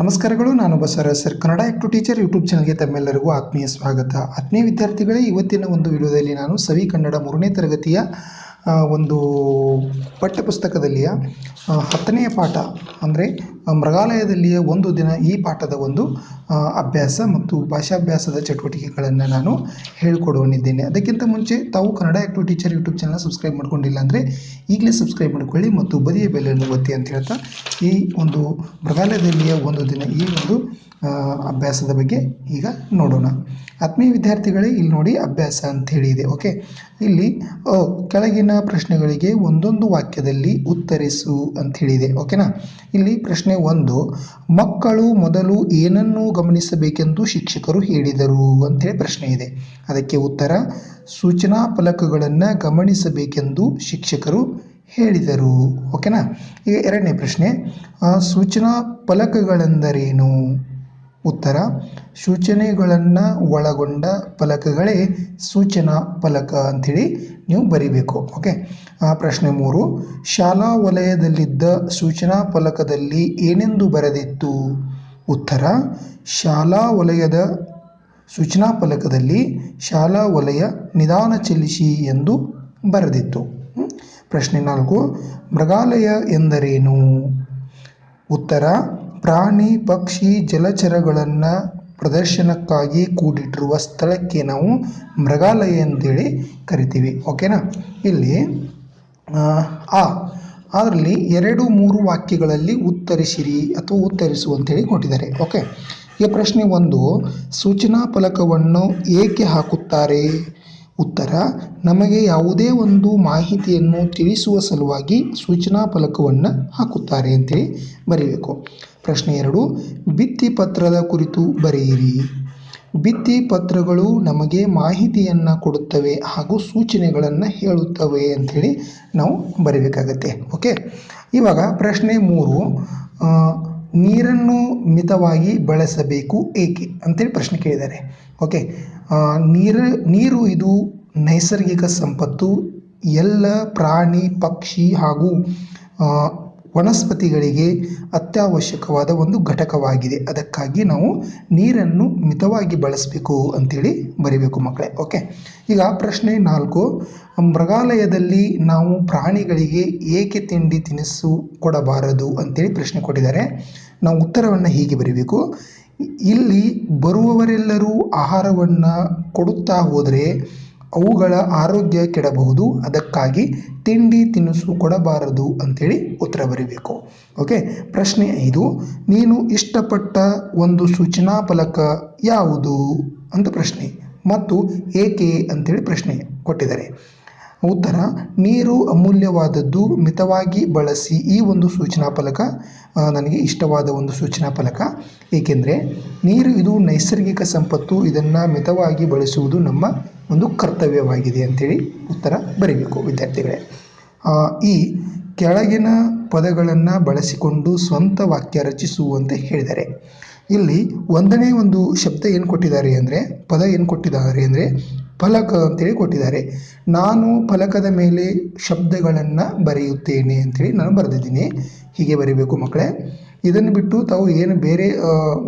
ನಮಸ್ಕಾರಗಳು. ನಾನು Basavaraj sir, Kannada active teacher YouTube ಚಾನಲ್ಗೆ ತಮ್ಮೆಲ್ಲರಿಗೂ ಆತ್ಮೀಯ ಸ್ವಾಗತ. ಆತ್ಮೀಯ ವಿದ್ಯಾರ್ಥಿಗಳೇ, ಇವತ್ತಿನ ಒಂದು ವಿಡಿಯೋದಲ್ಲಿ ನಾನು ಸವಿ ಕನ್ನಡ 3ನೇ ತರಗತಿಯ ಒಂದು ಪಠ್ಯಪುಸ್ತಕದಲ್ಲಿಯ 10ನೇ ಪಾಠ ಅಂದರೆ ಮೃಗಾಲಯದಲ್ಲಿಯ ಒಂದು ದಿನ ಈ ಪಾಠದ ಒಂದು ಅಭ್ಯಾಸ ಮತ್ತು ಭಾಷಾಭ್ಯಾಸದ ಚಟುವಟಿಕೆಗಳನ್ನು ನಾನು ಹೇಳಿಕೊಡುವನಿದ್ದೇನೆ. ಅದಕ್ಕಿಂತ ಮುಂಚೆ ತಾವು Kannada active teacher YouTube channel subscribe ಮಾಡ್ಕೊಂಡಿಲ್ಲ ಅಂದರೆ ಈಗಲೇ ಸಬ್ಸ್ಕ್ರೈಬ್ ಮಾಡ್ಕೊಳ್ಳಿ ಮತ್ತು ಬದಿಯ ಬೆಲ್ಲನ್ನು ಒತ್ತಿ ಅಂತ ಹೇಳ್ತಾ ಈ ಒಂದು ಮೃಗಾಲಯದಲ್ಲಿಯ ಒಂದು ದಿನ ಈ ಒಂದು ಅಭ್ಯಾಸದ ಬಗ್ಗೆ ಈಗ ನೋಡೋಣ. ಆತ್ಮೀಯ ವಿದ್ಯಾರ್ಥಿಗಳೇ, ಇಲ್ಲಿ ನೋಡಿ ಅಭ್ಯಾಸ ಅಂಥೇಳಿ ಇದೆ. ಓಕೆ, ಇಲ್ಲಿ ಕೆಳಗಿನ ಪ್ರಶ್ನೆಗಳಿಗೆ ಒಂದೊಂದು ವಾಕ್ಯದಲ್ಲಿ ಉತ್ತರಿಸು ಅಂಥೇಳಿದೆ. ಓಕೆನಾ. ಇಲ್ಲಿ ಪ್ರಶ್ನೆ 1, ಮಕ್ಕಳು ಮೊದಲು ಏನನ್ನು ಗಮನಿಸಬೇಕೆಂದು ಶಿಕ್ಷಕರು ಹೇಳಿದರು ಅಂಥೇಳಿ ಪ್ರಶ್ನೆ ಇದೆ. ಅದಕ್ಕೆ ಉತ್ತರ, ಸೂಚನಾ ಫಲಕಗಳನ್ನು ಗಮನಿಸಬೇಕೆಂದು ಶಿಕ್ಷಕರು ಹೇಳಿದರು. ಓಕೆನಾ. ಈಗ ಎರಡನೇ ಪ್ರಶ್ನೆ, ಸೂಚನಾ ಫಲಕಗಳೆಂದರೇನು? ಉತ್ತರ, ಸೂಚನೆಗಳನ್ನು ಒಳಗೊಂಡ ಫಲಕಗಳೇ ಸೂಚನಾ ಫಲಕ ಅಂಥೇಳಿ ನೀವು ಬರೀಬೇಕು. ಓಕೆ. ಪ್ರಶ್ನೆ 3, ಶಾಲಾ ವಲಯದಲ್ಲಿದ್ದ ಸೂಚನಾ ಫಲಕದಲ್ಲಿ ಏನೆಂದು ಬರೆದಿತ್ತು? ಉತ್ತರ, ಶಾಲಾ ವಲಯದ ಸೂಚನಾ ಫಲಕದಲ್ಲಿ ಶಾಲಾ ವಲಯ ನಿಧಾನ ಚಲಿಸಿ ಎಂದು ಬರೆದಿತ್ತು. ಪ್ರಶ್ನೆ 4, ಮೃಗಾಲಯ ಎಂದರೇನು? ಉತ್ತರ, ಪ್ರಾಣಿ ಪಕ್ಷಿ ಜಲಚರಗಳನ್ನು ಪ್ರದರ್ಶನಕ್ಕಾಗಿ ಕೂಡಿಟ್ಟಿರುವ ಸ್ಥಳಕ್ಕೆ ನಾವು ಮೃಗಾಲಯ ಅಂತೇಳಿ ಕರಿತೀವಿ. ಓಕೆನಾ. ಇಲ್ಲಿ ಅದರಲ್ಲಿ 2-3 ವಾಕ್ಯಗಳಲ್ಲಿ ಉತ್ತರಿಸಿರಿ ಅಥವಾ ಉತ್ತರಿಸು ಅಂತೇಳಿ ಕೊಟ್ಟಿದ್ದಾರೆ. ಓಕೆ. ಈಗ ಪ್ರಶ್ನೆ 1, ಸೂಚನಾ ಫಲಕವನ್ನು ಏಕೆ ಹಾಕುತ್ತಾರೆ? ಉತ್ತರ, ನಮಗೆ ಯಾವುದೇ ಒಂದು ಮಾಹಿತಿಯನ್ನು ತಿಳಿಸುವ ಸಲುವಾಗಿ ಸೂಚನಾ ಫಲಕವನ್ನು ಹಾಕುತ್ತಾರೆ ಅಂತೇಳಿ ಬರೀಬೇಕು. ಪ್ರಶ್ನೆ 2, ಭಿತ್ತಿಪತ್ರದ ಕುರಿತು ಬರೆಯಿರಿ. ಭಿತ್ತಿಪತ್ರಗಳು ನಮಗೆ ಮಾಹಿತಿಯನ್ನು ಕೊಡುತ್ತವೆ ಹಾಗೂ ಸೂಚನೆಗಳನ್ನು ಹೇಳುತ್ತವೆ ಅಂಥೇಳಿ ನಾವು ಬರೀಬೇಕಾಗತ್ತೆ. ಓಕೆ. ಇವಾಗ ಪ್ರಶ್ನೆ 3, ನೀರನ್ನು ಮಿತವಾಗಿ ಬಳಸಬೇಕು ಏಕೆ ಅಂತೇಳಿ ಪ್ರಶ್ನೆ ಕೇಳಿದ್ದಾರೆ. ಓಕೆ. ನೀರು ಇದು ನೈಸರ್ಗಿಕ ಸಂಪತ್ತು. ಎಲ್ಲ ಪ್ರಾಣಿ ಪಕ್ಷಿ ಹಾಗೂ ವನಸ್ಪತಿಗಳಿಗೆ ಅತ್ಯವಶ್ಯಕವಾದ ಒಂದು ಘಟಕವಾಗಿದೆ. ಅದಕ್ಕಾಗಿ ನಾವು ನೀರನ್ನು ಮಿತವಾಗಿ ಬಳಸಬೇಕು ಅಂತೇಳಿ ಬರೀಬೇಕು ಮಕ್ಕಳೇ. ಓಕೆ. ಈಗ ಪ್ರಶ್ನೆ 4, ಮೃಗಾಲಯದಲ್ಲಿ ನಾವು ಪ್ರಾಣಿಗಳಿಗೆ ಏಕೆ ತಿಂಡಿ ತಿನಿಸು ಕೊಡಬಾರದು ಅಂತೇಳಿ ಪ್ರಶ್ನೆ ಕೊಟ್ಟಿದ್ದಾರೆ. ನಾವು ಉತ್ತರವನ್ನು ಹೀಗೆ ಬರೀಬೇಕು. ಇಲ್ಲಿ ಬರುವವರೆಲ್ಲರೂ ಆಹಾರವನ್ನು ಕೊಡುತ್ತಾ ಹೋದರೆ ಅವುಗಳ ಆರೋಗ್ಯ ಕೆಡಬಹುದು. ಅದಕ್ಕಾಗಿ ತಿಂಡಿ ತಿನಿಸು ಕೊಡಬಾರದು ಅಂಥೇಳಿ ಉತ್ತರ ಬರೀಬೇಕು. ಓಕೆ. ಪ್ರಶ್ನೆ 5, ನೀನು ಇಷ್ಟಪಟ್ಟ ಒಂದು ಸೂಚನಾ ಫಲಕ ಯಾವುದು ಅಂತ ಪ್ರಶ್ನೆ ಮತ್ತು ಏಕೆ ಅಂಥೇಳಿ ಪ್ರಶ್ನೆ ಕೊಟ್ಟಿದ್ದಾರೆ. ಉತ್ತರ, ನೀರು ಅಮೂಲ್ಯವಾದದ್ದು, ಮಿತವಾಗಿ ಬಳಸಿ. ಈ ಒಂದು ಸೂಚನಾ ಫಲಕ ನನಗೆ ಇಷ್ಟವಾದ ಒಂದು ಸೂಚನಾ ಫಲಕ. ಏಕೆಂದರೆ ನೀರು ಇದು ನೈಸರ್ಗಿಕ ಸಂಪತ್ತು, ಇದನ್ನು ಮಿತವಾಗಿ ಬಳಸುವುದು ನಮ್ಮ ಒಂದು ಕರ್ತವ್ಯವಾಗಿದೆ ಅಂಥೇಳಿ ಉತ್ತರ ಬರೀಬೇಕು ವಿದ್ಯಾರ್ಥಿಗಳೇ. ಈ ಕೆಳಗಿನ ಪದಗಳನ್ನು ಬಳಸಿಕೊಂಡು ಸ್ವಂತ ವಾಕ್ಯ ರಚಿಸುವಂತೆ ಹೇಳಿದ್ದಾರೆ. ಇಲ್ಲಿ ಒಂದನೇ ಒಂದು ಶಬ್ದ ಏನು ಕೊಟ್ಟಿದ್ದಾರೆ ಅಂದರೆ, ಪದ ಏನು ಕೊಟ್ಟಿದ್ದಾರೆ ಅಂದರೆ ಫಲಕ ಅಂತೇಳಿ ಕೊಟ್ಟಿದ್ದಾರೆ. ನಾನು ಫಲಕದ ಮೇಲೆ ಶಬ್ದಗಳನ್ನು ಬರೆಯುತ್ತೇನೆ ಅಂಥೇಳಿ ನಾನು ಬರೆದಿದ್ದೀನಿ. ಹೀಗೆ ಬರೀಬೇಕು ಮಕ್ಕಳೇ. ಇದನ್ನು ಬಿಟ್ಟು ತಾವು ಏನು ಬೇರೆ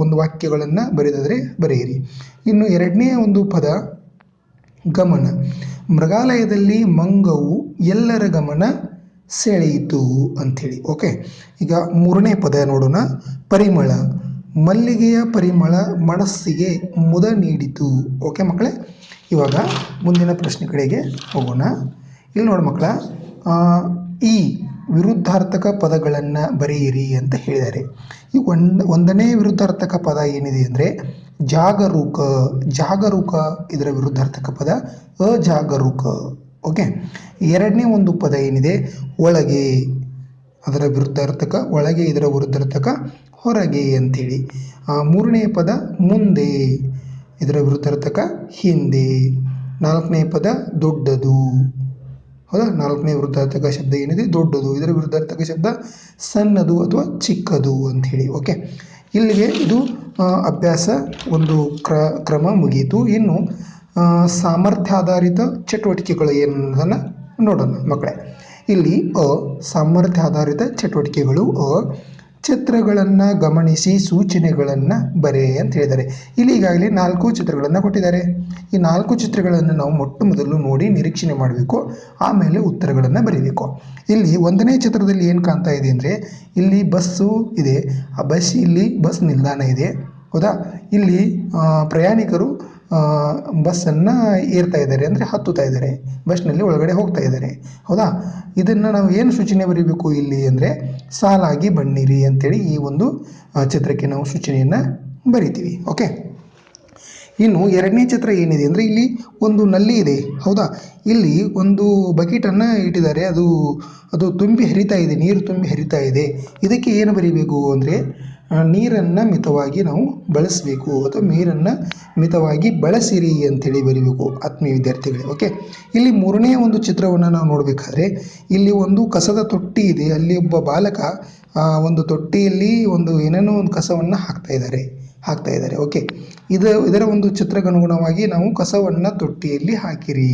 ಒಂದು ವಾಕ್ಯಗಳನ್ನು ಬರೆದಿದ್ರೆ ಬರೆಯಿರಿ. ಇನ್ನು ಎರಡನೇ ಒಂದು ಪದ ಗಮನ. ಮೃಗಾಲಯದಲ್ಲಿ ಮಂಗವು ಎಲ್ಲರ ಗಮನ ಸೆಳೆಯಿತು ಅಂಥೇಳಿ. ಓಕೆ. ಈಗ 3ನೇ ಪದ ನೋಡೋಣ. ಪರಿಮಳ. ಮಲ್ಲಿಗೆಯ ಪರಿಮಳ ಮನಸ್ಸಿಗೆ ಮುದ ನೀಡಿತು. ಓಕೆ ಮಕ್ಕಳೇ. ಇವಾಗ ಮುಂದಿನ ಪ್ರಶ್ನೆ ಕಡೆಗೆ ಹೋಗೋಣ. ಇಲ್ಲಿ ನೋಡಿ ಮಕ್ಕಳ, ಈ ವಿರುದ್ಧಾರ್ಥಕ ಪದಗಳನ್ನು ಬರೆಯಿರಿ ಅಂತ ಹೇಳಿದ್ದಾರೆ. ಈ ಒಂದನೇ ವಿರುದ್ಧಾರ್ಥಕ ಪದ ಏನಿದೆ ಅಂದರೆ ಜಾಗರೂಕ. ಜಾಗರೂಕ ಇದರ ವಿರುದ್ಧಾರ್ಥಕ ಪದ ಅಜಾಗರೂಕ. ಓಕೆ. ಎರಡನೇ ಒಂದು ಪದ ಏನಿದೆ ಒಳಗೆ, ಅದರ ವಿರುದ್ಧಾರ್ಥಕ ಒಳಗೆ, ಇದರ ವಿರುದ್ಧಾರ್ಥಕ ಹೊರಗೆ ಅಂಥೇಳಿ. 3ನೇ ಪದ ಮುಂದೆ, ಇದರ ವಿರುದ್ಧಾರ್ಥಕ ಹಿಂದೆ. 4ನೇ ಪದ ದೊಡ್ಡದು. ಹೌದಾ. 4ನೇ ವಿರುದ್ಧಾರ್ಥಕ ಶಬ್ದ ಏನಿದೆ ದೊಡ್ಡದು, ಇದರ ವಿರುದ್ಧಾರ್ಥಕ ಶಬ್ದ ಸಣ್ಣದು ಅಥವಾ ಚಿಕ್ಕದು ಅಂಥೇಳಿ. ಓಕೆ. ಇಲ್ಲಿಗೆ ಇದು ಅಭ್ಯಾಸ ಒಂದು ಕ್ರಮ ಮುಗಿಯಿತು. ಇನ್ನು ಸಾಮರ್ಥ್ಯಾಧಾರಿತ ಚಟುವಟಿಕೆಗಳು ಏನನ್ನೋದನ್ನು ನೋಡೋಣ ಮಕ್ಕಳೇ. ಇಲ್ಲಿ ಸಾಮರ್ಥ್ಯಾಧಾರಿತ ಚಟುವಟಿಕೆಗಳು ಚಿತ್ರಗಳನ್ನು ಗಮನಿಸಿ ಸೂಚನೆಗಳನ್ನು ಬರೆ ಅಂತ ಹೇಳಿದ್ದಾರೆ. ಇಲ್ಲಿ ಈಗಾಗಲೇ 4 ಚಿತ್ರಗಳನ್ನು ಕೊಟ್ಟಿದ್ದಾರೆ. ಈ 4 ಚಿತ್ರಗಳನ್ನು ನಾವು ಮೊಟ್ಟ ಮೊದಲು ನೋಡಿ ನಿರೀಕ್ಷಣೆ ಮಾಡಬೇಕು, ಆಮೇಲೆ ಉತ್ತರಗಳನ್ನು ಬರೀಬೇಕು. ಇಲ್ಲಿ 1ನೇ ಚಿತ್ರದಲ್ಲಿ ಏನು ಕಾಣ್ತಾ ಇದೆ ಅಂದರೆ ಇಲ್ಲಿ ಬಸ್ಸು ಇದೆ, ಆ ಇಲ್ಲಿ ಬಸ್ ನಿಲ್ದಾಣ ಇದೆ, ಹೌದಾ. ಇಲ್ಲಿ ಪ್ರಯಾಣಿಕರು ಬಸ್ಸನ್ನು ಏರ್ತಾ ಇದ್ದಾರೆ, ಅಂದರೆ ಹತ್ತುತ್ತಾ ಇದ್ದಾರೆ, ಬಸ್ನಲ್ಲಿ ಒಳಗಡೆ ಹೋಗ್ತಾ ಇದ್ದಾರೆ, ಹೌದಾ. ಇದನ್ನು ನಾವು ಏನು ಸೂಚನೆ ಬರೀಬೇಕು ಇಲ್ಲಿ ಅಂದರೆ ಸಾಲಾಗಿ ಬನ್ನಿರಿ ಅಂತೇಳಿ ಈ ಒಂದು ಚಿತ್ರಕ್ಕೆ ನಾವು ಸೂಚನೆಯನ್ನು ಬರಿತೀವಿ. ಓಕೆ. ಇನ್ನು 2ನೇ ಚಿತ್ರ ಏನಿದೆ ಅಂದರೆ ಇಲ್ಲಿ ಒಂದು ನಲ್ಲಿ ಇದೆ, ಹೌದಾ. ಇಲ್ಲಿ ಒಂದು ಬಕೆಟನ್ನು ಇಟ್ಟಿದ್ದಾರೆ, ಅದು ತುಂಬಿ ಹರಿತಾ ಇದೆ, ನೀರು ತುಂಬಿ ಹರಿತಾ ಇದೆ. ಇದಕ್ಕೆ ಏನು ಬರೀಬೇಕು ಅಂದರೆ ನೀರನ್ನು ಮಿತವಾಗಿ ನಾವು ಬಳಸಬೇಕು ಅಥವಾ ನೀರನ್ನು ಮಿತವಾಗಿ ಬಳಸಿರಿ ಅಂತೇಳಿ ಬರೀಬೇಕು ಆತ್ಮೀಯ ವಿದ್ಯಾರ್ಥಿಗಳೇ. ಓಕೆ. ಇಲ್ಲಿ 3ನೇ ಒಂದು ಚಿತ್ರವನ್ನು ನಾವು ನೋಡಬೇಕಾದ್ರೆ ಇಲ್ಲಿ ಒಂದು ಕಸದ ತೊಟ್ಟಿ ಇದೆ, ಅಲ್ಲಿ ಒಬ್ಬ ಬಾಲಕ ಒಂದು ತೊಟ್ಟಿಯಲ್ಲಿ ಏನೇನೋ ಒಂದು ಕಸವನ್ನು ಹಾಕ್ತಾ ಇದ್ದಾರೆ. ಓಕೆ. ಇದರ ಒಂದು ಚಿತ್ರಗನುಗುಣವಾಗಿ ನಾವು ಕಸವನ್ನು ತೊಟ್ಟಿಯಲ್ಲಿ ಹಾಕಿರಿ,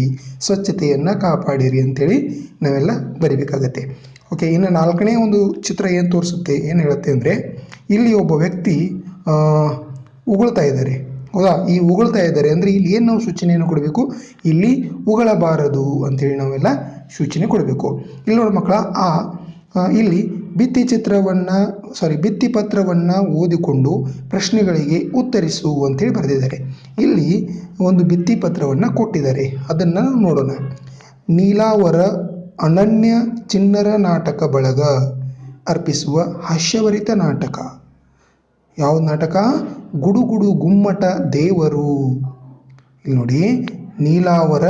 ಸ್ವಚ್ಛತೆಯನ್ನು ಕಾಪಾಡಿರಿ ಅಂತೇಳಿ ನಾವೆಲ್ಲ ಬರಿಬೇಕಾಗತ್ತೆ. ಓಕೆ. ಇನ್ನು 4ನೇ ಒಂದು ಚಿತ್ರ ಏನು ತೋರಿಸುತ್ತೆ, ಏನು ಹೇಳುತ್ತೆ ಅಂದರೆ ಇಲ್ಲಿ ಒಬ್ಬ ವ್ಯಕ್ತಿ ಉಗುಳ್ತಾ ಇದ್ದಾರೆ, ಹೌದಾ. ಈ ಉಗುಳ್ತಾ ಇದ್ದಾರೆ ಅಂದರೆ ಇಲ್ಲಿ ಏನು ನಾವು ಸೂಚನೆಯನ್ನು ಕೊಡಬೇಕು, ಇಲ್ಲಿ ಉಗಳಬಾರದು ಅಂತೇಳಿ ನಾವೆಲ್ಲ ಸೂಚನೆ ಕೊಡಬೇಕು. ಇಲ್ಲಿ ನೋಡಿ ಮಕ್ಕಳ, ಇಲ್ಲಿ ಭಿತ್ತಿ ಪತ್ರವನ್ನು ಓದಿಕೊಂಡು ಪ್ರಶ್ನೆಗಳಿಗೆ ಉತ್ತರಿಸು ಅಂತೇಳಿ ಬರೆದಿದ್ದಾರೆ. ಇಲ್ಲಿ ಒಂದು ಭಿತ್ತಿ ಪತ್ರವನ್ನು ಕೊಟ್ಟಿದ್ದಾರೆ, ಅದನ್ನು ನೋಡೋಣ. ನೀಲಾವರ ಅನನ್ಯ ಚಿಣ್ಣರ ನಾಟಕ ಬಳಗ ಅರ್ಪಿಸುವ ಹಾಸ್ಯಭರಿತ ನಾಟಕ. ಯಾವ ನಾಟಕ? ಗುಡುಗುಡು ಗುಮ್ಮಟ ದೇವರು. ಇಲ್ಲಿ ನೋಡಿ, ನೀಲಾವರ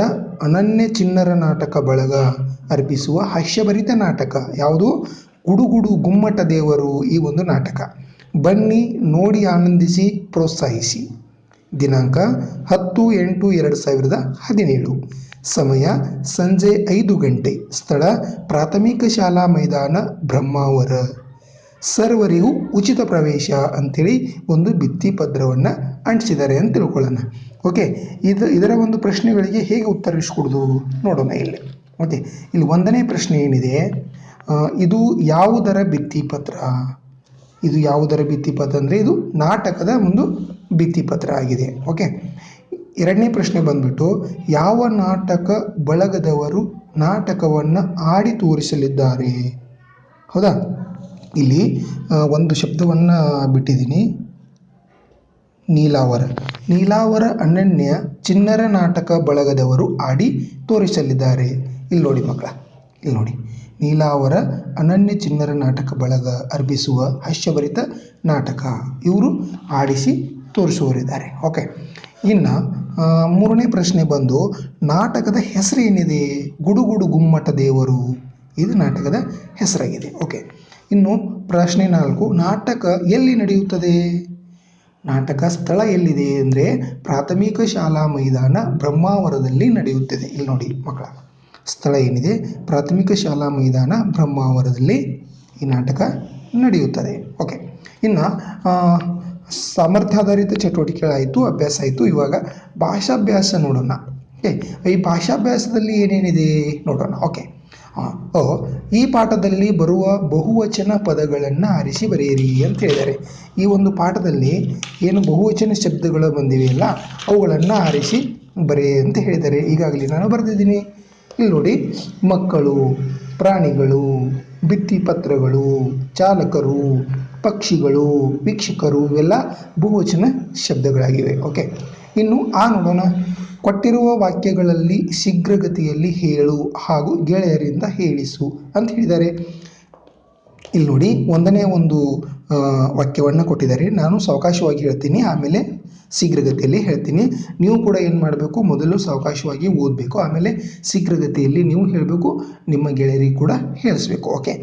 ಅನನ್ಯ ಚಿಣ್ಣರ ನಾಟಕ ಬಳಗ ಅರ್ಪಿಸುವ ಹಾಸ್ಯಭರಿತ ನಾಟಕ ಯಾವುದು? ಗುಡುಗುಡು ಗುಮ್ಮಟ ದೇವರು. ಈ ಒಂದು ನಾಟಕ ಬನ್ನಿ ನೋಡಿ ಆನಂದಿಸಿ ಪ್ರೋತ್ಸಾಹಿಸಿ. ದಿನಾಂಕ 10/8/2017. ಸಮಯ ಸಂಜೆ 5 ಗಂಟೆ. ಸ್ಥಳ ಪ್ರಾಥಮಿಕ ಶಾಲಾ ಮೈದಾನ ಬ್ರಹ್ಮಾವರ. ಸರ್ವರಿಗೂ ಉಚಿತ ಪ್ರವೇಶ ಅಂಥೇಳಿ ಒಂದು ಭಿತ್ತಿ ಪತ್ರವನ್ನು ಅಂಟಿಸಿದ್ದಾರೆ ಅಂತ ತಿಳ್ಕೊಳ್ಳೋಣ. ಓಕೆ. ಇದರ ಒಂದು ಪ್ರಶ್ನೆಗಳಿಗೆ ಹೇಗೆ ಉತ್ತರಿಸ್ಕೊಡೋದು ನೋಡೋಣ ಇಲ್ಲಿ. ಓಕೆ. ಇಲ್ಲಿ 1ನೇ ಪ್ರಶ್ನೆ ಏನಿದೆ, ಇದು ಯಾವುದರ ಭಿತ್ತಿಪತ್ರ? ಇದು ಯಾವುದರ ಭಿತ್ತಿಪತ್ರ ಅಂದರೆ ಇದು ನಾಟಕದ ಒಂದು ಭಿತ್ತಿಪತ್ರ ಆಗಿದೆ. ಓಕೆ. 2ನೇ ಪ್ರಶ್ನೆ ಬಂದ್ಬಿಟ್ಟು ಯಾವ ನಾಟಕ ಬಳಗದವರು ನಾಟಕವನ್ನು ಆಡಿ ತೋರಿಸಲಿದ್ದಾರೆ? ಹೌದಾ. ಇಲ್ಲಿ ಒಂದು ಶಬ್ದವನ್ನು ಬಿಟ್ಟಿದ್ದೀನಿ, ನೀಲಾವರ ಅನನ್ಯ ಚಿಣ್ಣರ ನಾಟಕ ಬಳಗದವರು ಆಡಿ ತೋರಿಸಲಿದ್ದಾರೆ. ಇಲ್ಲಿ ನೋಡಿ ಮಕ್ಕಳ, ಇಲ್ಲಿ ನೋಡಿ, ನೀಲಾವರ ಅನನ್ಯ ಚಿಣ್ಣರ ನಾಟಕ ಬಳಗ ಅರ್ಪಿಸುವ ಹಾಸ್ಯಭರಿತ ನಾಟಕ, ಇವರು ಆಡಿಸಿ ತೋರಿಸುವವರಿದ್ದಾರೆ. ಓಕೆ. ಇನ್ನು 3ನೇ ಪ್ರಶ್ನೆ ಬಂದು ನಾಟಕದ ಹೆಸರು ಏನಿದೆ? ಗುಡುಗುಡು ಗುಮ್ಮಟ ದೇವರು. ಇದು ನಾಟಕದ ಹೆಸರಾಗಿದೆ. ಓಕೆ. ಇನ್ನು ಪ್ರಶ್ನೆ 4, ನಾಟಕ ಎಲ್ಲಿ ನಡೆಯುತ್ತದೆ? ನಾಟಕ ಸ್ಥಳ ಎಲ್ಲಿದೆ ಅಂದರೆ ಪ್ರಾಥಮಿಕ ಶಾಲಾ ಮೈದಾನ ಬ್ರಹ್ಮಾವರದಲ್ಲಿ ನಡೆಯುತ್ತದೆ. ಇಲ್ಲಿ ನೋಡಿ ಮಕ್ಕಳ, ಸ್ಥಳ ಏನಿದೆ? ಪ್ರಾಥಮಿಕ ಶಾಲಾ ಮೈದಾನ ಬ್ರಹ್ಮಾವರದಲ್ಲಿ ಈ ನಾಟಕ ನಡೆಯುತ್ತದೆ. ಓಕೆ. ಇನ್ನು ಸಾಮರ್ಥ್ಯಾಧಾರಿತ ಚಟುವಟಿಕೆಗಳಾಯಿತು, ಅಭ್ಯಾಸ ಆಯಿತು. ಇವಾಗ ಭಾಷಾಭ್ಯಾಸ ನೋಡೋಣ. ಓಕೆ. ಈ ಭಾಷಾಭ್ಯಾಸದಲ್ಲಿ ಏನೇನಿದೆ ನೋಡೋಣ. ಓಕೆ. ಈ ಪಾಠದಲ್ಲಿ ಬರುವ ಬಹುವಚನ ಪದಗಳನ್ನು ಆರಿಸಿ ಬರೆಯಿರಿ ಅಂತ ಹೇಳಿದ್ದಾರೆ. ಈ ಒಂದು ಪಾಠದಲ್ಲಿ ಏನು ಬಹುವಚನ ಶಬ್ದಗಳು ಬಂದಿವೆಯಲ್ಲ ಅವುಗಳನ್ನು ಆರಿಸಿ ಬರೆಯ ಅಂತ ಹೇಳಿದ್ದಾರೆ. ಈಗಾಗಲೇ ನಾನು ಬರೆದಿದ್ದೀನಿ. ಇಲ್ಲಿ ನೋಡಿ, ಮಕ್ಕಳು, ಪ್ರಾಣಿಗಳು, ಭಿತ್ತಿಪತ್ರಗಳು, ಚಾಲಕರು, ಪಕ್ಷಿಗಳು, ವೀಕ್ಷಕರು ಇವೆಲ್ಲ ಬಹುವಚನ ಶಬ್ದಗಳಾಗಿವೆ. ಓಕೆ. ಇನ್ನು ನೋಡೋಣ. ಕೊಟ್ಟಿರುವ ವಾಕ್ಯಗಳಲ್ಲಿ ಶೀಘ್ರಗತಿಯಲ್ಲಿ ಹೇಳು ಹಾಗೂ ಗೆಳೆಯರಿಂದ ಹೇಳಿಸು ಅಂತ ಹೇಳಿದ್ದಾರೆ. ಇಲ್ಲಿ ನೋಡಿ, 1ನೇ ಒಂದು ವಾಕ್ಯವನ್ನು ಕೊಟ್ಟಿದ್ದಾರೆ. ನಾನು ಸಾವಕಾಶವಾಗಿ ಹೇಳ್ತೀನಿ, ಆಮೇಲೆ ಶೀಘ್ರಗತಿಯಲ್ಲಿ ಹೇಳ್ತೀನಿ. ನೀವು ಕೂಡ ಏನು ಮಾಡಬೇಕು, ಮೊದಲು ಸಾವಕಾಶವಾಗಿ ಓದಬೇಕು, ಆಮೇಲೆ ಶೀಘ್ರಗತಿಯಲ್ಲಿ ನೀವು ಹೇಳಬೇಕು, ನಿಮ್ಮ ಗೆಳೆಯರಿಗೆ ಕೂಡ ಹೇಳಿಸ್ಬೇಕು. ಓಕೆ.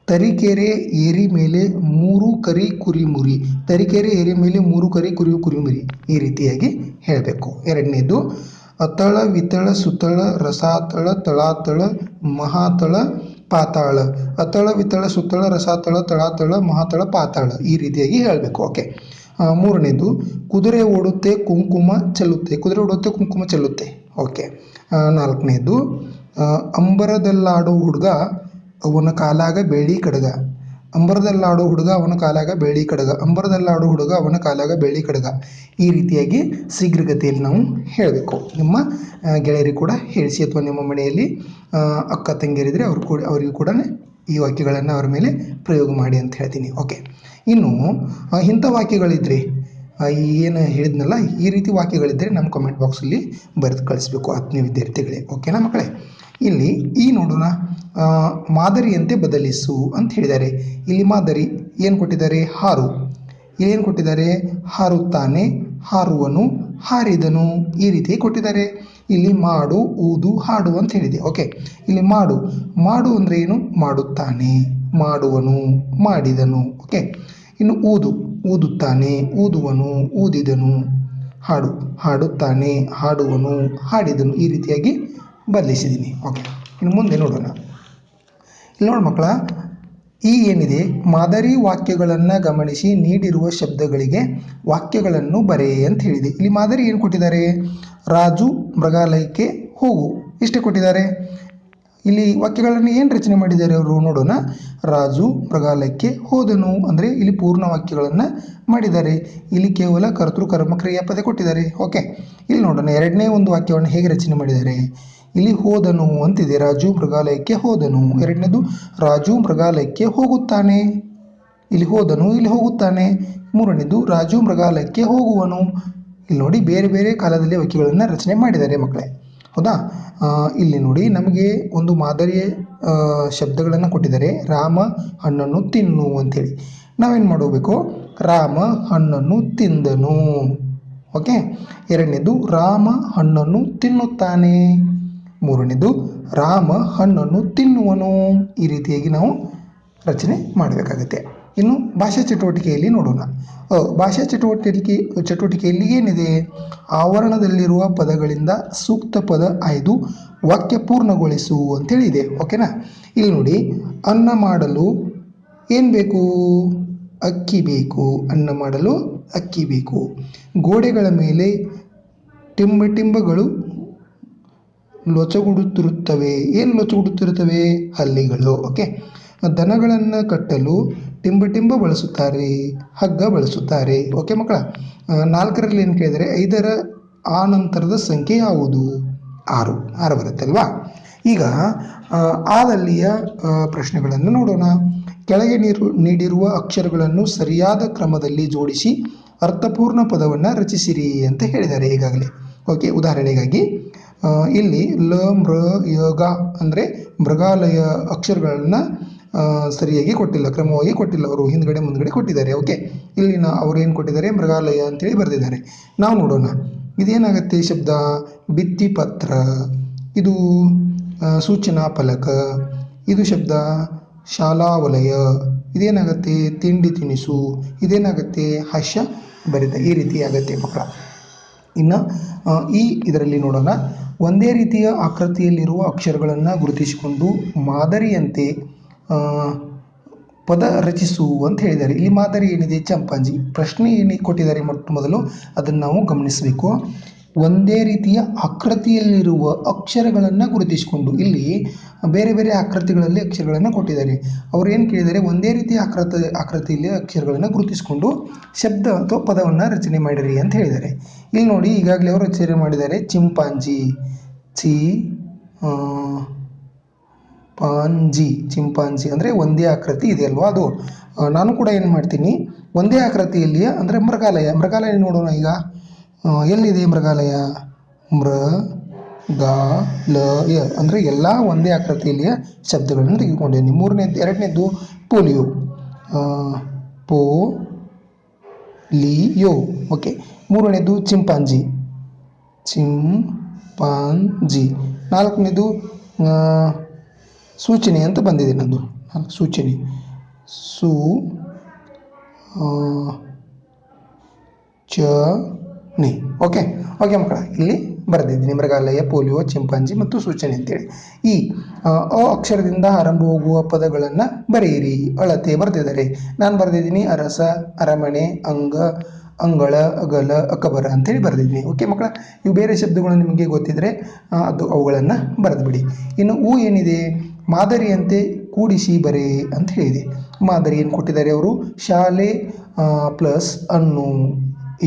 ತರೀಕೆರೆ ಏರಿ ಮೇಲೆ 3 ಕರಿ ಕುರಿಮುರಿ. ತರೀಕೆರೆ ಏರಿ ಮೇಲೆ 3 ಕರಿ ಕುರಿಮುರಿ ಈ ರೀತಿಯಾಗಿ ಹೇಳಬೇಕು. 2ನೇದು, ಅತಳ ವಿತಳ ಸುತಳ ರಸಾತಳ ತಳಾತಳ ಮಹಾತಳ ಪಾತಾಳ. ಅತಳ ವಿತಳ ಸುತಳ ರಸಾತಳ ತಳಾತಳ ಮಹಾತಳ ಪಾತಾಳ ಈ ರೀತಿಯಾಗಿ ಹೇಳಬೇಕು. ಓಕೆ. 3ನೇದು, ಕುದುರೆ ಓಡುತ್ತೆ ಕುಂಕುಮ ಚೆಲ್ಲುತ್ತೆ. ಕುದುರೆ ಓಡುತ್ತೆ ಕುಂಕುಮ ಚೆಲ್ಲುತ್ತೆ. ಓಕೆ. 4ನೇದು, ಅಂಬರದಲ್ಲಾಡೋ ಹುಡುಗ ಅವನ ಕಾಲಾಗ ಬೆಳ್ಳಿ ಕಡಗ. ಅಂಬರದಲ್ಲಾಡೋ ಹುಡುಗ ಅವನ ಕಾಲಾಗ ಬೆಳ್ಳಿ ಕಡಗ, ಅಂಬರದಲ್ಲಾಡೋ ಹುಡುಗ ಅವನ ಕಾಲಾಗ ಬೆಳ್ಳಿ ಕಡಗ. ಈ ರೀತಿಯಾಗಿ ಶೀಘ್ರಗತಿಯಲ್ಲಿ ನಾವು ಹೇಳಬೇಕು. ನಿಮ್ಮ ಗೆಳೆಯರಿಗೆ ಕೂಡ ಹೇಳಿಸಿ, ಅಥವಾ ನಿಮ್ಮ ಮನೆಯಲ್ಲಿ ಅಕ್ಕ ತಂಗಿಯರಿದ್ದರೆ ಅವರಿಗೂ ಕೂಡ ಈ ವಾಕ್ಯಗಳನ್ನು ಅವರ ಮೇಲೆ ಪ್ರಯೋಗ ಮಾಡಿ ಅಂತ ಹೇಳ್ತೀನಿ. ಓಕೆ, ಇನ್ನು ಇಂಥ ವಾಕ್ಯಗಳಿದ್ದರೆ ಏನು ಹೇಳಿದ್ನಲ್ಲ, ಈ ರೀತಿ ವಾಕ್ಯಗಳಿದ್ದರೆ ನಮ್ಮ ಕಮೆಂಟ್ ಬಾಕ್ಸಲ್ಲಿ ಬರೆದು ಕಳಿಸ್ಬೇಕು ಆತ್ಮೀಯ ವಿದ್ಯಾರ್ಥಿಗಳೇ. ಓಕೆನಾ ಮಕ್ಕಳೇ? ಇಲ್ಲಿ ಈ ನೋಡೋಣ, ಮಾದರಿಯಂತೆ ಬದಲಿಸು ಅಂತ ಹೇಳಿದ್ದಾರೆ. ಇಲ್ಲಿ ಮಾದರಿ ಏನು ಕೊಟ್ಟಿದ್ದಾರೆ? ಹಾರು. ಇಲ್ಲೇನು ಕೊಟ್ಟಿದ್ದಾರೆ? ಹಾರುತ್ತಾನೆ, ಹಾರುವನು, ಹಾರಿದನು, ಈ ರೀತಿ ಕೊಟ್ಟಿದ್ದಾರೆ. ಇಲ್ಲಿ ಮಾಡು, ಊದು, ಹಾಡು ಅಂತ ಹೇಳಿದೆ. ಓಕೆ, ಇಲ್ಲಿ ಮಾಡು, ಮಾಡು ಅಂದರೆ ಏನು? ಮಾಡುತ್ತಾನೆ, ಮಾಡುವನು, ಮಾಡಿದನು. ಓಕೆ, ಇನ್ನು ಊದು, ಊದುತ್ತಾನೆ, ಊದುವನು, ಊದಿದನು. ಹಾಡು, ಹಾಡುತ್ತಾನೆ, ಹಾಡುವನು, ಹಾಡಿದನು. ಈ ರೀತಿಯಾಗಿ ಬದಲಿಸಿದ್ದೀನಿ. ಓಕೆ, ಇನ್ನು ಮುಂದೆ ನೋಡೋಣ. ಇಲ್ಲಿ ನೋಡಿ ಮಕ್ಕಳ, ಈ ಏನಿದೆ ಮಾದರಿ ವಾಕ್ಯಗಳನ್ನು ಗಮನಿಸಿ ನೀಡಿರುವ ಶಬ್ದಗಳಿಗೆ ವಾಕ್ಯಗಳನ್ನು ಬರೆ ಅಂತ ಹೇಳಿದೆ. ಇಲ್ಲಿ ಮಾದರಿ ಏನು ಕೊಟ್ಟಿದ್ದಾರೆ? ರಾಜು ಮೃಗಾಲಯಕ್ಕೆ ಹೋಗು, ಇಷ್ಟೇ ಕೊಟ್ಟಿದ್ದಾರೆ. ಇಲ್ಲಿ ವಾಕ್ಯಗಳನ್ನು ಏನು ರಚನೆ ಮಾಡಿದ್ದಾರೆ ಅವರು ನೋಡೋಣ. ರಾಜು ಮೃಗಾಲಯಕ್ಕೆ ಹೋದನು ಅಂದರೆ ಇಲ್ಲಿ ಪೂರ್ಣ ವಾಕ್ಯಗಳನ್ನು ಮಾಡಿದ್ದಾರೆ. ಇಲ್ಲಿ ಕೇವಲ ಕರ್ತೃ ಕರ್ಮ ಕ್ರಿಯಾಪದ ಕೊಟ್ಟಿದ್ದಾರೆ. ಓಕೆ, ಇಲ್ಲಿ ನೋಡೋಣ ಎರಡನೇ ಒಂದು ವಾಕ್ಯವನ್ನು ಹೇಗೆ ರಚನೆ ಮಾಡಿದ್ದಾರೆ. ಇಲ್ಲಿ ಹೋದನು ಅಂತಿದೆ, ರಾಜು ಮೃಗಾಲಯಕ್ಕೆ ಹೋದನು. ಎರಡನೇದು ರಾಜು ಮೃಗಾಲಯಕ್ಕೆ ಹೋಗುತ್ತಾನೆ, ಇಲ್ಲಿ ಹೋದನು, ಇಲ್ಲಿ ಹೋಗುತ್ತಾನೆ. ಮೂರನೇದು ರಾಜು ಮೃಗಾಲಯಕ್ಕೆ ಹೋಗುವನು. ಇಲ್ಲಿ ನೋಡಿ ಬೇರೆ ಬೇರೆ ಕಾಲದಲ್ಲಿ ವಾಕ್ಯಗಳನ್ನು ರಚನೆ ಮಾಡಿದ್ದಾರೆ ಮಕ್ಕಳೇ, ಹೌದಾ? ಇಲ್ಲಿ ನೋಡಿ ನಮಗೆ ಒಂದು ಮಾದರಿಯ ಶಬ್ದಗಳನ್ನು ಕೊಟ್ಟಿದ್ದಾರೆ. ರಾಮ ಹಣ್ಣನ್ನು ತಿನ್ನು ಅಂಥೇಳಿ. ನಾವೇನು ಮಾಡಬೇಕು? ರಾಮ ಹಣ್ಣನ್ನು ತಿಂದನು. ಓಕೆ, ಎರಡನೇದು ರಾಮ ಹಣ್ಣನ್ನು ತಿನ್ನುತ್ತಾನೆ. ಮೂರನೇದು ರಾಮ ಹಣ್ಣನ್ನು ತಿನ್ನುವನು. ಈ ರೀತಿಯಾಗಿ ನಾವು ರಚನೆ ಮಾಡಬೇಕಾಗುತ್ತೆ. ಇನ್ನು ಭಾಷಾ ಚಟುವಟಿಕೆಯಲ್ಲಿ ನೋಡೋಣ. ಭಾಷಾ ಚಟುವಟಿಕೆಯಲ್ಲಿ ಏನಿದೆ? ಆವರಣದಲ್ಲಿರುವ ಪದಗಳಿಂದ ಸೂಕ್ತ ಪದ ಆಯ್ದು ವಾಕ್ಯ ಪೂರ್ಣಗೊಳಿಸು ಅಂತೇಳಿ ಇದೆ. ಓಕೆನಾ? ಇಲ್ಲಿ ನೋಡಿ, ಅನ್ನ ಮಾಡಲು ಏನು ಬೇಕು? ಅಕ್ಕಿ ಬೇಕು. ಅನ್ನ ಮಾಡಲು ಅಕ್ಕಿ ಬೇಕು. ಗೋಡೆಗಳ ಮೇಲೆ ಟಿಂಬಗಳು ಲೊಚಗುಡುತ್ತಿರುತ್ತವೆ. ಏನು ಲೊಚಗುಡುತ್ತಿರುತ್ತವೆ? ಹಲ್ಲಿಗಳು. ಓಕೆ, ದನಗಳನ್ನು ಕಟ್ಟಲು ಟಿಂಬ ಬಳಸುತ್ತಾರೆ, ಹಗ್ಗ ಬಳಸುತ್ತಾರೆ. ಓಕೆ ಮಕ್ಕಳ, 4ರಲ್ಲಿ ಏನು ಕೇಳಿದರೆ 5ರ ಆ ನಂತರದ ಸಂಖ್ಯೆ ಯಾವುದು? 6 ಬರುತ್ತಲ್ವಾ? ಈಗ ಆದಲ್ಲಿಯ ಪ್ರಶ್ನೆಗಳನ್ನು ನೋಡೋಣ. ಕೆಳಗೆ ನೀಡಿರುವ ಅಕ್ಷರಗಳನ್ನು ಸರಿಯಾದ ಕ್ರಮದಲ್ಲಿ ಜೋಡಿಸಿ ಅರ್ಥಪೂರ್ಣ ಪದವನ್ನು ರಚಿಸಿರಿ ಅಂತ ಹೇಳಿದ್ದಾರೆ ಈಗಾಗಲೇ. ಓಕೆ, ಉದಾಹರಣೆಗಾಗಿ ಇಲ್ಲಿ ಲ, ಮೃ, ಯ, ಗ ಅಂದರೆ ಮೃಗಾಲಯ ಅಕ್ಷರಗಳನ್ನು ಸರಿಯಾಗಿ ಕೊಟ್ಟಿಲ್ಲ, ಕ್ರಮವಾಗಿ ಕೊಟ್ಟಿಲ್ಲ, ಅವರು ಹಿಂದ್ಗಡೆ ಮುಂದ್ಗಡೆ ಕೊಟ್ಟಿದ್ದಾರೆ. ಓಕೆ, ಇಲ್ಲಿ ಅವ್ರು ಏನು ಕೊಟ್ಟಿದ್ದಾರೆ? ಮೃಗಾಲಯ ಅಂತೇಳಿ ಬರೆದಿದ್ದಾರೆ. ನಾವು ನೋಡೋಣ, ಇದೇನಾಗುತ್ತೆ? ಶಬ್ದ ಭಿತ್ತಿಪತ್ರ, ಇದು ಸೂಚನಾ ಫಲಕ, ಇದು ಶಬ್ದ ಶಾಲಾ ವಲಯ, ಇದೇನಾಗುತ್ತೆ? ತಿಂಡಿ ತಿನಿಸು, ಇದೇನಾಗುತ್ತೆ? ಹಾಸ್ಯ ಭರಿತ. ಈ ರೀತಿ ಆಗುತ್ತೆ ಮಕ್ಕಳ. ಇನ್ನು ಇದರಲ್ಲಿ ನೋಡೋಣ, ಒಂದೇ ರೀತಿಯ ಆಕೃತಿಯಲ್ಲಿರುವ ಅಕ್ಷರಗಳನ್ನು ಗುರುತಿಸಿಕೊಂಡು ಮಾದರಿಯಂತೆ ಪದ ರಚಿಸು ಅಂತ ಹೇಳಿದ್ದಾರೆ. ಇಲ್ಲಿ ಮಾದರಿ ಏನಿದೆ? ಚಂಪಾಂಜಿ. ಪ್ರಶ್ನೆ ಏನು ಕೊಟ್ಟಿದ್ದಾರೆ ಮೊದಲು ಅದನ್ನು ನಾವು ಗಮನಿಸಬೇಕು. ಒಂದೇ ರೀತಿಯ ಆಕೃತಿಯಲ್ಲಿರುವ ಅಕ್ಷರಗಳನ್ನು ಗುರುತಿಸಿಕೊಂಡು, ಇಲ್ಲಿ ಬೇರೆ ಬೇರೆ ಆಕೃತಿಗಳಲ್ಲಿ ಅಕ್ಷರಗಳನ್ನು ಕೊಟ್ಟಿದ್ದಾರೆ. ಅವರು ಏನು ಕೇಳಿದ್ದಾರೆ? ಒಂದೇ ರೀತಿಯ ಆಕೃತಿಯಲ್ಲಿ ಅಕ್ಷರಗಳನ್ನು ಗುರುತಿಸಿಕೊಂಡು ಶಬ್ದ ಅಥವಾ ಪದವನ್ನು ರಚನೆ ಮಾಡಿರಿ ಅಂತ ಹೇಳಿದ್ದಾರೆ. ಇಲ್ಲಿ ನೋಡಿ, ಈಗಾಗಲೇ ಅವರು ರಚನೆ ಮಾಡಿದ್ದಾರೆ. ಚಿಂಪಾಂಜಿ, ಚಿಂಪಾಂಜಿ ಅಂದರೆ ಒಂದೇ ಆಕೃತಿ ಇದೆ ಅಲ್ವಾ? ಅದು ನಾನು ಕೂಡ ಏನು ಮಾಡ್ತೀನಿ, ಒಂದೇ ಆಕೃತಿಯಲ್ಲಿ ಅಂದರೆ ಮೃಗಾಲಯ ನೋಡೋಣ. ಈಗ ಎಲ್ಲಿದೆ ಮೃಗಾಲಯ? ಮೃಗಾಲಯ ಅಂದರೆ ಎಲ್ಲ ಒಂದೇ ಆಕೃತಿಯಲ್ಲಿಯ ಶಬ್ದಗಳನ್ನು ತೆಗೆದುಕೊಂಡಿದ್ದೀನಿ. ಎರಡನೇದು ಪೋಲಿಯೋ, ಪೋಲಿಯೋ. ಓಕೆ, ಮೂರನೇದು ಚಿಂಪಾಂಜಿ, ನಾಲ್ಕನೇದು ಸೂಚನೆ ಅಂತ ಬಂದಿದೆ ನಂದು, ಸೂಚನೆ, ಸೂಚನೆ. ಓಕೆ ಮಕ್ಕಳ, ಇಲ್ಲಿ ಬರೆದಿದ್ದೀನಿ ಮೃಗಾಲಯ, ಪೋಲಿಯೋ, ಚಿಂಪಾಂಜಿ ಮತ್ತು ಸೂಚನೆ ಅಂತೇಳಿ. ಈ ಅ ಅಕ್ಷರದಿಂದ ಆರಂಭ ಹೋಗುವ ಪದಗಳನ್ನು ಬರೆಯಿರಿ. ಅಳತೆ ಬರೆದಿದ್ದಾರೆ. ನಾನು ಬರೆದಿದ್ದೀನಿ ಅರಸ, ಅರಮನೆ, ಅಂಗಳ, ಅಗಲ, ಅಕಬರ ಅಂತೇಳಿ ಬರೆದಿದ್ದೀನಿ. ಓಕೆ ಮಕ್ಕಳ, ಇವು ಬೇರೆ ಶಬ್ದಗಳು ನಿಮಗೆ ಗೊತ್ತಿದ್ದರೆ ಅವುಗಳನ್ನು ಬರೆದುಬಿಡಿ. ಇನ್ನು ಏನಿದೆ? ಮಾದರಿಯಂತೆ ಕೂಡಿಸಿ ಬರೆ ಅಂತ ಹೇಳಿದೆ. ಮಾದರಿ ಏನು ಕೊಟ್ಟಿದ್ದಾರೆ ಅವರು, ಶಾಲೆ ಪ್ಲಸ್ ಅನ್ನು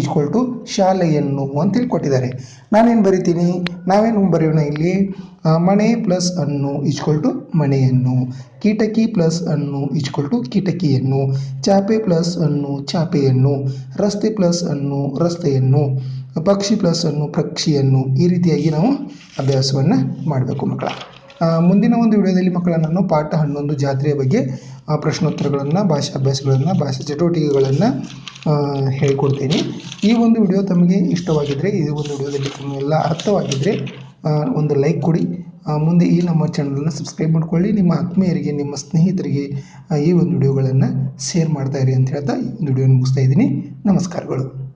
ಈಕ್ವಲ್ ಟು ಶಾಲೆಯನ್ನು ಅಂತೇಳಿ ಕೊಟ್ಟಿದ್ದಾರೆ. ನಾನೇನು ಬರಿತೀನಿ, ನಾವೇನು ಬರೆಯೋಣ ಇಲ್ಲಿ, ಮನೆ ಪ್ಲಸ್ ಅನ್ನು ಈಕ್ವಲ್ ಟು ಮನೆಯನ್ನು, ಕೀಟಕಿ ಪ್ಲಸ್ ಅನ್ನು ಈಕ್ವಲ್ ಟು ಕಿಟಕಿಯನ್ನು, ಚಾಪೆ ಪ್ಲಸ್ ಅನ್ನು ಚಾಪೆಯನ್ನು, ರಸ್ತೆ ಪ್ಲಸ್ ಅನ್ನು ರಸ್ತೆಯನ್ನು, ಪಕ್ಷಿ ಪ್ಲಸ್ ಅನ್ನು ಪಕ್ಷಿಯನ್ನು. ಈ ರೀತಿಯಾಗಿ ನಾವು ಅಭ್ಯಾಸವನ್ನು ಮಾಡಬೇಕು ಮಕ್ಕಳ. ಮುಂದಿನ ಒಂದು ವಿಡಿಯೋದಲ್ಲಿ ಮಕ್ಕಳ ನಾನು ಪಾಠ 11 ಜಾತ್ರೆಯ ಬಗ್ಗೆ ಪ್ರಶ್ನೋತ್ತರಗಳನ್ನು, ಭಾಷಾ ಅಭ್ಯಾಸಗಳನ್ನು, ಭಾಷಾ ಚಟುವಟಿಕೆಗಳನ್ನು ಹೇಳಿಕೊಡ್ತೀನಿ. ಈ ಒಂದು ವಿಡಿಯೋ ತಮಗೆ ಇಷ್ಟವಾಗಿದ್ದರೆ, ಈ ಒಂದು ವಿಡಿಯೋದಲ್ಲಿ ತಮಗೆಲ್ಲ ಅರ್ಥವಾಗಿದ್ದರೆ ಒಂದು ಲೈಕ್ ಕೊಡಿ. ಮುಂದೆ ಈ ನಮ್ಮ ಚಾನಲನ್ನು ಸಬ್ಸ್ಕ್ರೈಬ್ ಮಾಡ್ಕೊಳ್ಳಿ. ನಿಮ್ಮ ಆತ್ಮೀಯರಿಗೆ, ನಿಮ್ಮ ಸ್ನೇಹಿತರಿಗೆ ಈ ಒಂದು ವಿಡಿಯೋಗಳನ್ನು ಶೇರ್ ಮಾಡ್ತಾ ಇರಿ ಅಂತ ಹೇಳ್ತಾ ಈ ಒಂದು ವಿಡಿಯೋ ಮುಗಿಸ್ತಾ ಇದ್ದೀನಿ. ನಮಸ್ಕಾರಗಳು.